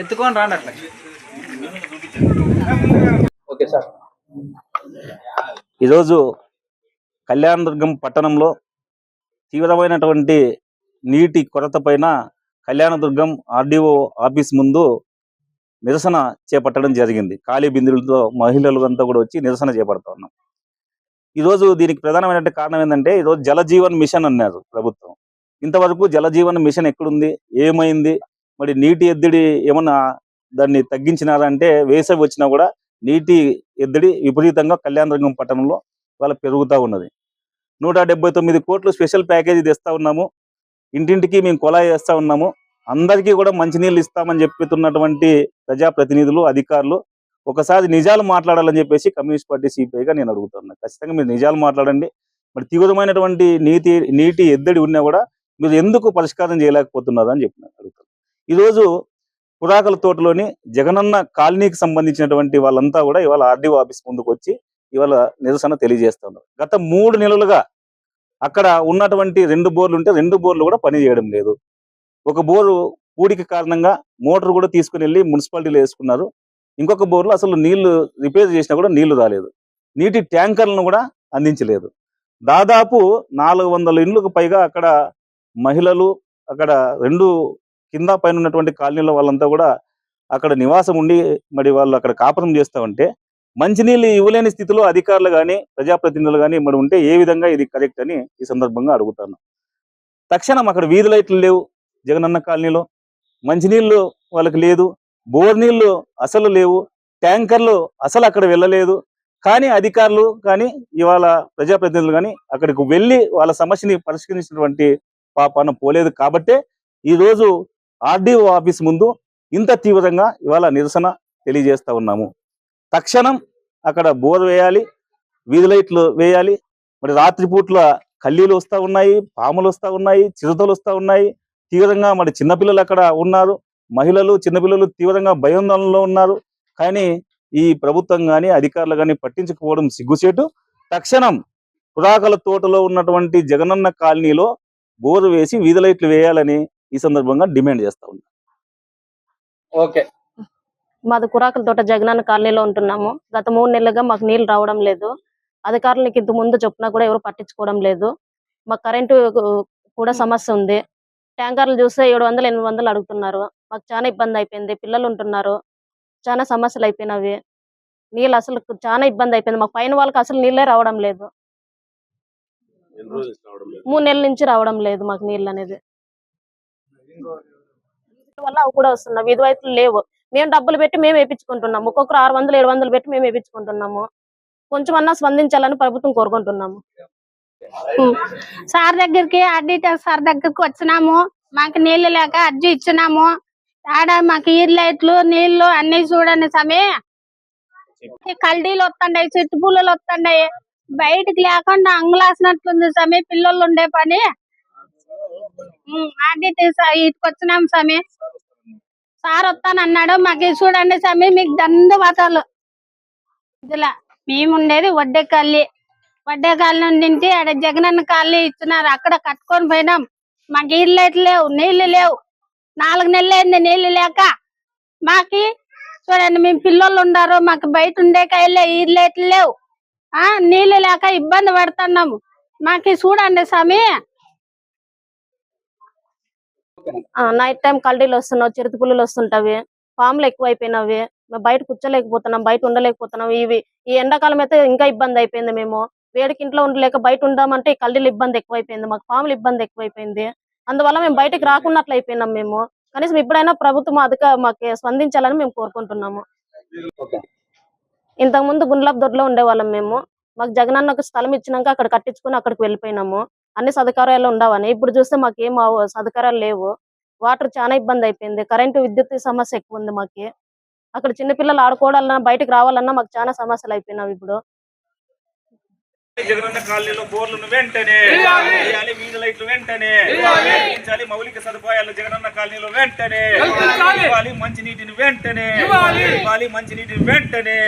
ఎత్తుకొని రాండి అట్లా. Okay sir. ఈరోజు కళ్యాణదుర్గం పట్టణంలో తీవ్రమైనటువంటి నీటి కొరత పైన కళ్యాణదుర్గం ఆర్డీఓ ఆఫీస్ ముందు నిరసన చేపట్టడం జరిగింది. ఖాళీ బిందులతో మహిళలు అంతా కూడా వచ్చి నిరసన చేపడతా ఉన్నాం. ఈరోజు దీనికి ప్రధానమైన కారణం ఏంటంటే, ఈరోజు జలజీవన్ మిషన్ అన్నారు ప్రభుత్వం. ఇంతవరకు జలజీవన్ మిషన్ ఎక్కడుంది, ఏమైంది, మరి నీటి ఎద్దడి ఏమన్నా దాన్ని తగ్గించినారంటే, వేసవి వచ్చినా కూడా నీటి ఎద్దడి విపరీతంగా కళ్యాణదుర్గం పట్టణంలో వాళ్ళ పెరుగుతూ ఉన్నది. 179 కోట్లు స్పెషల్ ప్యాకేజీ తెస్తా ఉన్నాము, ఇంటింటికి మేము కొలాయి వేస్తూ ఉన్నాము, అందరికీ కూడా మంచినీళ్ళు ఇస్తామని చెప్తున్నటువంటి ప్రజాప్రతినిధులు, అధికారులు ఒకసారి నిజాలు మాట్లాడాలని చెప్పేసి కమ్యూనిస్ట్ పార్టీ సిపిఐగా నేను అడుగుతున్నాను. ఖచ్చితంగా మీరు నిజాలు మాట్లాడండి. మరి తీవ్రమైనటువంటి నీటి ఎద్దడి ఉన్నా కూడా మీరు ఎందుకు పరిష్కారం చేయలేకపోతున్నారు అని అడుగుతాను. ఈరోజు పురాకల తోటలోని జగనన్న కాలనీకి సంబంధించినటువంటి వాళ్ళంతా కూడా ఇవాళ ఆర్డీఓ ఆఫీస్ ముందుకు వచ్చి ఇవాళ నిరసన తెలియజేస్తున్నారు. గత 3 నెలలుగా అక్కడ ఉన్నటువంటి 2 బోర్లు ఉంటే 2 బోర్లు కూడా పని చేయడం లేదు. ఒక బోరు పూడికి కారణంగా మోటార్ కూడా తీసుకుని వెళ్ళి మున్సిపాలిటీలో వేసుకున్నారు. ఇంకొక బోర్లు అసలు నీళ్లు రిపేర్ చేసినా కూడా నీళ్లు రాలేదు. నీటి ట్యాంకర్లను కూడా అందించలేదు. దాదాపు 400 ఇండ్లకు పైగా అక్కడ మహిళలు, అక్కడ 2 కింద పైన ఉన్నటువంటి కాలనీల వాళ్ళంతా కూడా అక్కడ నివాసం ఉండి మరి వాళ్ళు అక్కడ కాపురం చేస్తూ ఉంటే మంచినీళ్ళు ఇవ్వలేని స్థితిలో అధికారులు కానీ ప్రజాప్రతినిధులు కానీ మరి ఉంటే ఏ విధంగా ఇది కరెక్ట్ అని ఈ సందర్భంగా అడుగుతాను. తక్షణం అక్కడ వీధి లైట్లు లేవు జగనన్న కాలనీలో, మంచినీళ్ళు వాళ్ళకి లేదు, బోర్ నీళ్లు అసలు లేవు, ట్యాంకర్లు అసలు అక్కడ వెళ్ళలేదు. కానీ అధికారులు కానీ ఇవాళ ప్రజాప్రతినిధులు కానీ అక్కడికి వెళ్ళి వాళ్ళ సమస్యని పరిష్కరించినటువంటి పాపాన పోలేదు. కాబట్టే ఈరోజు ఆర్డీఓ ఆఫీస్ ముందు ఇంత తీవ్రంగా ఇవాళ నిరసన తెలియజేస్తా ఉన్నాము. తక్షణం అక్కడ బోర్ వేయాలి, వీధి లైట్లు వేయాలి. మరి రాత్రిపూట్ల కల్లీలు వస్తూ ఉన్నాయి, పాములు వస్తూ ఉన్నాయి, చిరుతలు వస్తూ ఉన్నాయి. తీవ్రంగా మరి చిన్నపిల్లలు అక్కడ ఉన్నారు, మహిళలు, చిన్నపిల్లలు తీవ్రంగా భయాందోళనలో ఉన్నారు. కానీ ఈ ప్రభుత్వం కానీ అధికారులు కానీ పట్టించుకోవడం సిగ్గుచేటు. తక్షణం పురాకల తోటలో ఉన్నటువంటి జగనన్న కాలనీలో బోరు వేసి వీధి లైట్లు వేయాలని ఈ సందర్భంగా డిమాండ్ చేస్తా ఉన్నాం. ఓకే. మాది కురాకల తోట జగనన్న కాలనీలో ఉంటున్నాము. గత 3 నెలలుగా మాకు నీళ్లు రావడం లేదు. అధికారులకు ఇంత ముందు చెప్పినా కూడా ఎవరు పట్టించుకోవడం లేదు. మాకు కరెంటు కూడా సమస్య ఉంది. ట్యాంకర్లు చూస్తే 700, 800 అడుగుతున్నారు. మాకు చాలా ఇబ్బంది అయిపోయింది. పిల్లలు ఉంటున్నారు, చాలా సమస్యలు అయిపోయినవి. నీళ్ళు అసలు చాలా ఇబ్బంది అయిపోయింది. మాకు పైన వాళ్ళకి అసలు నీళ్ళే రావడం లేదు. 3 నెలల నుంచి రావడం లేదు మాకు నీళ్ళు అనేది. వల్ల అవి కూడా వస్తున్నాయి. విధవైతులు లేవు. మేము డబ్బులు పెట్టి మేము వేయించుకుంటున్నాము. ఒక్కొక్కరు 600, 700 పెట్టి మేము వేయించుకుంటున్నాము. కొంచెం అన్నా స్పందించాలని ప్రభుత్వం కోరుకుంటున్నాము. సార్ దగ్గరికి ఆడిటర్ సార్ దగ్గరికి వచ్చినాము. మాకు నీళ్లు లేక అర్జీ ఇచ్చినాము. ఆడ మాకు ఈ లైట్లు నీళ్లు అన్ని చూడండి సమీ. కల్డీలు వస్తున్నాయి, చెట్టు పూలలు వస్తున్నాయి. బయటికి లేకుండా అంగులాసినట్లుంది సమీ. పిల్లలు ఉండే పని ఆడిటర్ ఇటుకు వచ్చినాము సమీ. సార్ వస్తానన్నాడు. మాకు చూడండి సమీ, మీకు ధన్యవాదాలు. ఇలా మేము ఉండేది వడ్డేకల్లి. వడ్డేకాలి నుండి ఆడ జగనన్న కాలనీ ఇచ్చినారు. అక్కడ కట్టుకొని పోయినాం. మాకు ఇల్లు లేవు, నీళ్లు లేవు. 4 నెలలు అయింది నీళ్లు లేక. మాకి చూడండి, మేము పిల్లలు ఉండారు. మాకు బయట ఉండే కాయలే, ఇల్లు లేవు. నీళ్లు లేక ఇబ్బంది పడుతున్నాము. మాకు చూడండి స్వామి. నైట్ టైం కల్డీలు వస్తున్నావు, చిరుత పుల్లులు వస్తుంటవి, పాములు ఎక్కువైపోయినవి. మేము బయట కూర్చోలేకపోతున్నాం, బయట ఉండలేకపోతున్నాం. ఈ ఎండాకాలం అయితే ఇంకా ఇబ్బంది అయిపోయింది. మేము వేడికి ఇంట్లో ఉండలేక బయట ఉందామంటే ఈ కల్డీలు ఇబ్బంది ఎక్కువైపోయింది, మాకు పాములు ఇబ్బంది ఎక్కువైపోయింది. అందువల్ల మేము బయటకు రాకున్నట్లు అయిపోయినాం. మేము కనీసం ఇప్పుడైనా ప్రభుత్వం మాకు స్పందించాలని మేము కోరుకుంటున్నాము. ఇంతకు ముందు గుండ్లాబ్ దొడ్లో ఉండేవాళ్ళం మేము. మాకు జగనన్నకు స్థలం ఇచ్చినాక అక్కడ కట్టించుకుని అక్కడికి వెళ్ళిపోయినాము. అన్ని సదుపాయాలు ఉండవని. ఇప్పుడు చూస్తే మాకు ఏం సదుపాయాలు లేవు. వాటర్ చాలా ఇబ్బంది అయిపోయింది. కరెంటు, విద్యుత్ సమస్య ఎక్కువ ఉంది మాకి. అక్కడ చిన్నపిల్లలు ఆడుకోవాలన్నా, బయటకు రావాలన్నా మాకు చాలా సమస్యలు అయిపోయినావు ఇప్పుడు. జగనన్న కాలనీలో బోర్లను వెంటనే వేయాలి, వీధి లైట్లు వెంటనే కల్పించాలి, మౌలిక సదుపాయాలు జగనన్న కాలనీలో వెంటనే ఇవ్వాలి, మంచినీటిని వెంటనే ఇవ్వాలి, మంచినీటిని వెంటనే